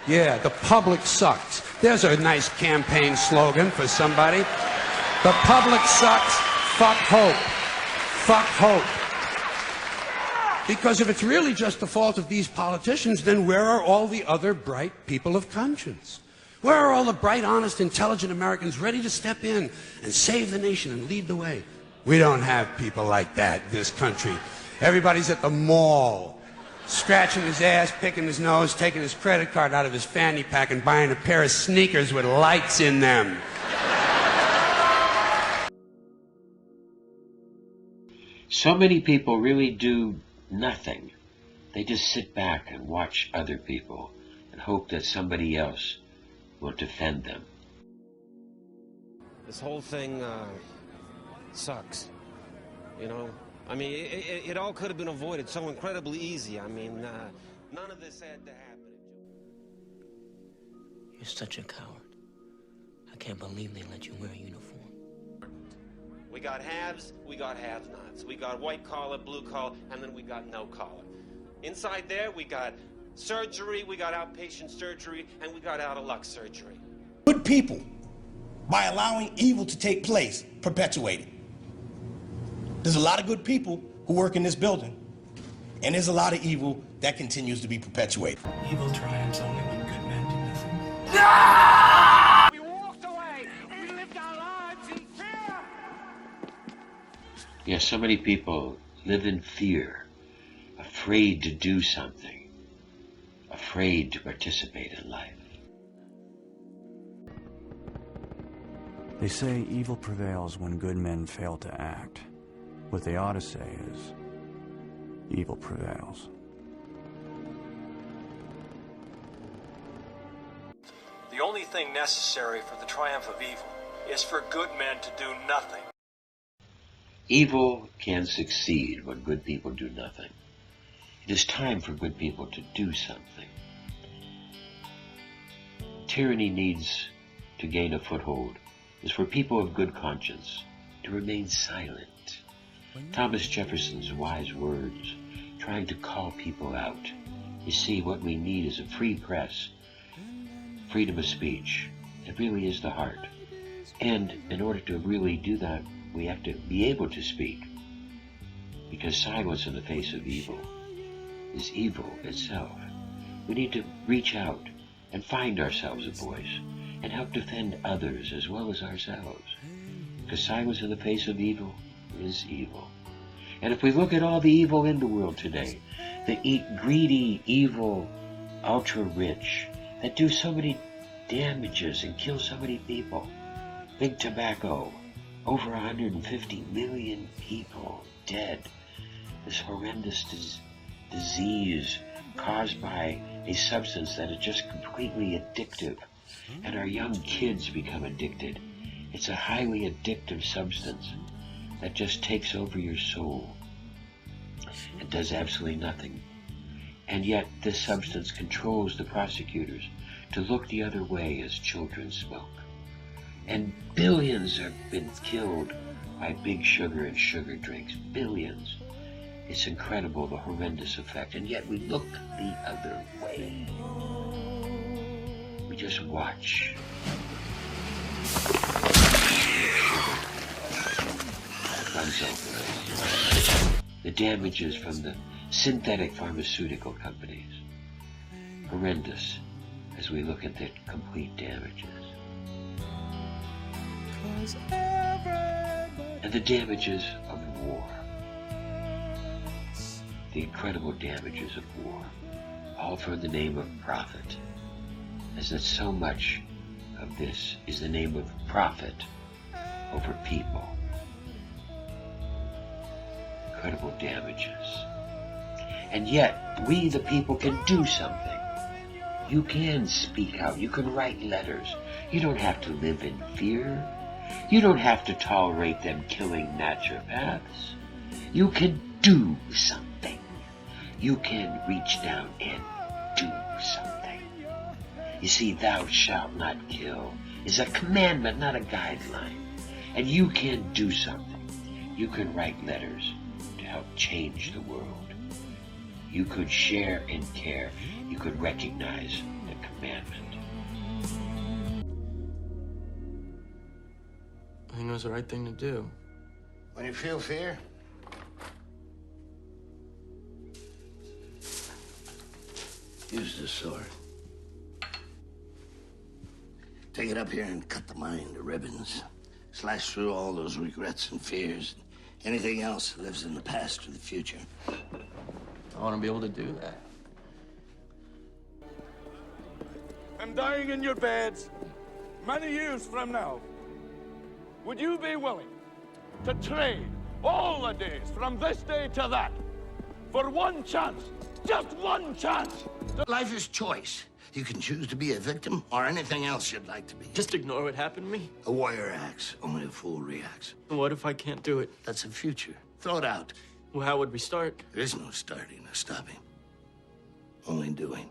Yeah, the public sucks. There's a nice campaign slogan for somebody. The public sucks. Fuck hope. Fuck hope. Because if it's really just the fault of these politicians, then where are all the other bright people of conscience? Where are all the bright, honest, intelligent Americans ready to step in and save the nation and lead the way? We don't have people like that in this country. Everybody's at the mall, scratching his ass, picking his nose, taking his credit card out of his fanny pack and buying a pair of sneakers with lights in them. So many people really do nothing. They just sit back and watch other people and hope that somebody else will defend them. This whole thing sucks, you know? I mean, it all could have been avoided so incredibly easy. I mean, none of this had to happen. You're such a coward. I can't believe they let you wear a uniform. We got haves, we got have-nots. We got white collar, blue collar, and then we got no collar. Inside there, we got surgery, we got outpatient surgery, and we got out-of-luck surgery. Good people, by allowing evil to take place, perpetuate it. There's a lot of good people who work in this building, and there's a lot of evil that continues to be perpetuated. Evil triumphs only when good men do nothing. No! We walked away. We lived our lives in fear. Yes, so many people live in fear, afraid to do something, afraid to participate in life. They say evil prevails when good men fail to act. What they ought to say is, evil prevails. The only thing necessary for the triumph of evil is for good men to do nothing. Evil can succeed when good people do nothing. It is time for good people to do something. Tyranny needs to gain a foothold is for people of good conscience to remain silent. Thomas Jefferson's wise words, trying to call people out. You see, what we need is a free press, freedom of speech. It really is the heart. And in order to really do that, we have to be able to speak. Because silence in the face of evil is evil itself. We need to reach out and find ourselves a voice and help defend others as well as ourselves. Because silence in the face of evil is evil. And if we look at all the evil in the world today, the greedy, evil, ultra-rich, that do so many damages and kill so many people. Big tobacco, over 150 million people dead. This horrendous disease caused by a substance that is just completely addictive. And our young kids become addicted. It's a highly addictive substance that just takes over your soul and does absolutely nothing. And yet this substance controls the prosecutors to look the other way as children smoke. And billions have been killed by big sugar and sugar drinks. Billions. It's incredible, the horrendous effect. And yet we look the other way. We just watch. The damages from the synthetic pharmaceutical companies. Horrendous as we look at the complete damages. And the damages of war. The incredible damages of war. All for the name of profit. As that so much of this is the name of profit over people. Incredible damages. And yet, we the people can do something. You can speak out. You can write letters. You don't have to live in fear. You don't have to tolerate them killing naturopaths. You can do something. You can reach down and do something. You see, thou shalt not kill is a commandment, not a guideline. And you can do something. You can write letters to help change the world. You could share and care. You could recognize the commandment. was the right thing to do. When you feel fear, use the sword. Take it up here and cut the mind to ribbons. Slash through all those regrets and fears. Anything else that lives in the past or the future. I want to be able to do that. And dying in your beds many years from now, would you be willing to trade all the days from this day to that for one chance, just one chance? Life is choice. You can choose to be a victim or anything else you'd like to be. Just ignore what happened to me? A warrior acts, only a fool reacts. What if I can't do it? That's the future. Throw it out. Well, how would we start? There is no starting or stopping. Only doing.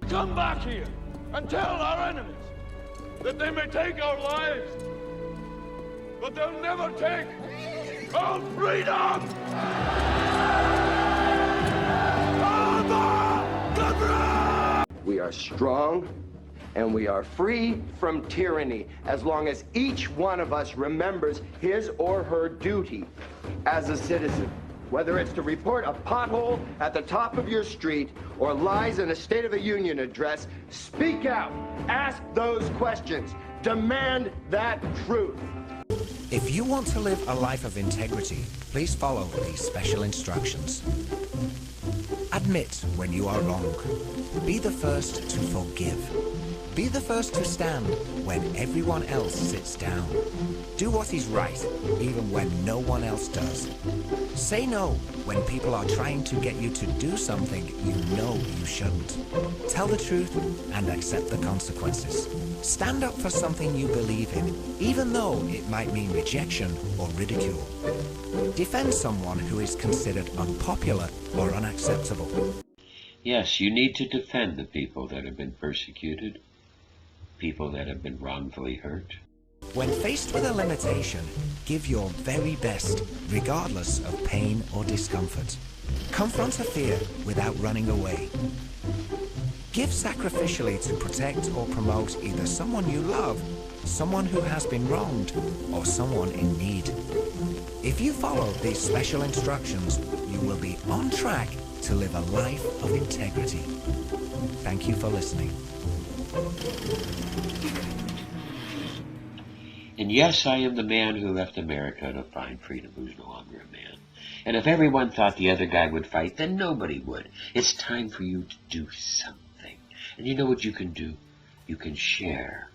Come back here and tell our enemies that they may take our lives, but they'll never take our freedom! We are strong and we are free from tyranny as long as each one of us remembers his or her duty as a citizen. Whether it's to report a pothole at the top of your street or lies in a State of the Union address, speak out, ask those questions, demand that truth. If you want to live a life of integrity, please follow these special instructions. Admit when you are wrong. Be the first to forgive. Be the first to stand when everyone else sits down. Do what is right, even when no one else does. Say no when people are trying to get you to do something you know you shouldn't. Tell the truth and accept the consequences. Stand up for something you believe in, even though it might mean rejection or ridicule. Defend someone who is considered unpopular or unacceptable. Yes, you need to defend the people that have been persecuted, people that have been wrongfully hurt. When faced with a limitation, give your very best, regardless of pain or discomfort. Confront a fear without running away. Give sacrificially to protect or promote either someone you love, someone who has been wronged, or someone in need. If you follow these special instructions, you will be on track to live a life of integrity. Thank you for listening. And yes, I am the man who left America to find freedom, who's no longer a man. And if everyone thought the other guy would fight, then nobody would. It's time for you to do something. And you know what you can do? You can share,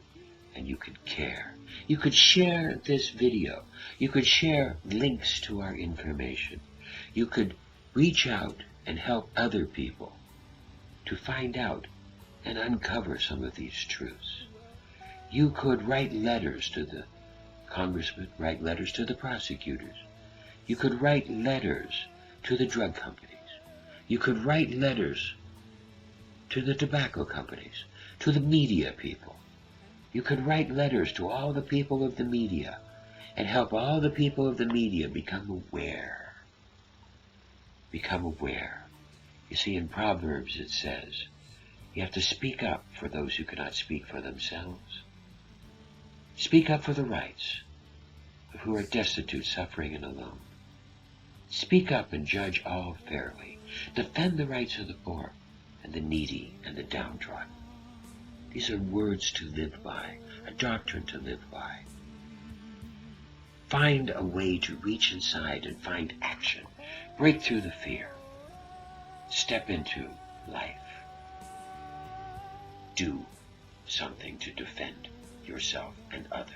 and you can care. You could share this video. You could share links to our information. You could reach out and help other people to find out and uncover some of these truths. You could write letters to the congressmen, write letters to the prosecutors. You could write letters to the drug companies. You could write letters to the tobacco companies, to the media people. You could write letters to all the people of the media and help all the people of the media become aware. Become aware. You see, in Proverbs it says, you have to speak up for those who cannot speak for themselves. Speak up for the rights of who are destitute, suffering, and alone. Speak up and judge all fairly. Defend the rights of the poor and the needy and the downtrodden. These are words to live by, a doctrine to live by. Find a way to reach inside and find action. Break through the fear. Step into life. Do something to defend yourself and others.